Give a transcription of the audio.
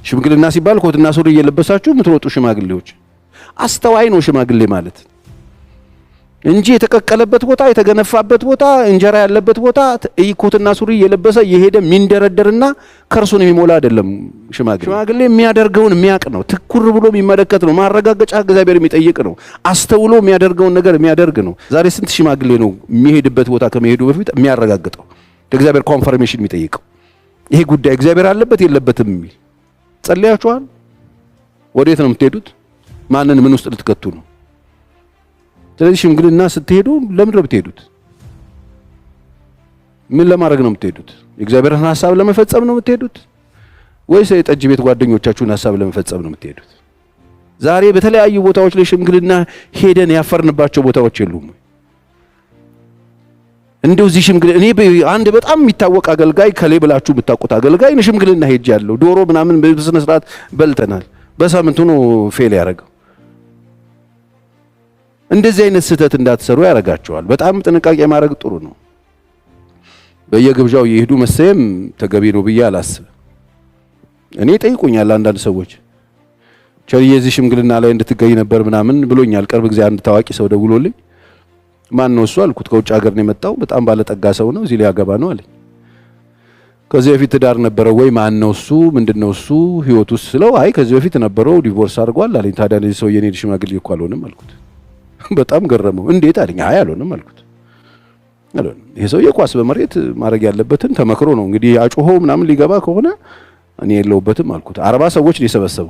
ሽምግልና ሲባል ኮትና ሱሪ እየለበሳችሁ የምትሮጡ ሽማግሌዎች አስተዋይ ነው ሽማግሌ ማለት እንጂ የተቀቀለበት ቦታ የተገነፋበት ቦታ እንጀራ ያለበት ቦታ ኮትና ሱሪ እየለበሰ የሄደ ሚንደረደርና ከርሱን የሚሞላ አይደለም ሽማግሌ የሚያደርገውን የሚያቅ ነው ትኩር ብሎ የሚመለከት ነው ማረጋገጫ እግዚአብሔር የሚጠይቅ ነው አስተውሎ የሚያደርገውን ነገር የሚያደርግ ነው ዛሬ ስንት ሽማግሌ ነው የሚሄድበት ቦታ ከመሄዱ በፊት የሚያረጋግጠው እግዚአብሔር ኮንፈርሜሽን የሚጠይቀው ይሄ ጉዳይ እግዚአብሔር አለበት የለበትም የሚል ጸልያችኋል ወዴት ነው የምትሄዱት ማንን ምን ውስጥ ልትከቱ ነው ስለዚህ ሽምግልና ስትሄዱ ለምን ነው የምትሄዱት ምን ለማድረግ ነው የምትሄዱት የእግዚአብሔርን ሐሳብ ለመፈጸም ነው የምትሄዱት ወይስ የጠጅ ቤት ጓደኞቻችሁን ሐሳብ ለመፈጸም ነው የምትሄዱት ዛሬ በተለያዩ ቦታዎች ላይ ሽምግልና ሄደን ያፈርንባቸው ቦታዎች የሉም እንደው እዚህ ሽምግልና እኔ አንድ በጣም የሚታወቅ አገልጋይ ከሌ ብላችሁ የምታውቁት አገልጋይ ሽምግልና ሄጅ ያለው ዶሮ ምናምን በስነ ስርዓት በልተናል በሳምንቱ ነው ፌል ያደረገው እንደዚህ አይነት ስህተት እንዳትሰሩ ያረጋቸዋል በጣም ጥንቃቄ ማድረግ ጥሩ ነው በየግብዣው ይሄዱ መሰየም ተገቢ ነው ብዬ አላስብ እኔ ጠይቁኛል አንዳንድ ሰዎች ቸርዬ እዚህ ሽምግልና ላይ እንድትገኝ ነበር ምናምን ብሎኛል ቅርብ ጊዜ አንድ ታዋቂ ሰው ደውሎልኝ ማን ነው እሱ አልኩት ከውጭ ሀገር ነው የመጣው በጣም ባለጠጋ ሰው ነው እዚህ ሊያገባ ነው አለኝ ከዚህ በፊት ትዳር ነበረው ወይ ማን ነው እሱ ምንድነው እሱ ህይወቱስ ስለው አይ ከዚህ በፊት ነበረው ዲቮርስ አድርጓል አለኝ ታዲያ ለዚህ ሰው የኔ ሽማግሌ እኮ አልሆነም አልኩት በጣም ገረመው እንዴት አለኝ አይ አልሆነም አልኩት አልሆነም ይሄ ሰው የኳስ በመሬት ማድረግ ያለበትን ተመክሮ ነው እንግዲህ አጮሆ ምናምን ሊገባ ከሆነ እኔ የለውበትም አልኩት 40 ሰዎች ሊሰበሰቡ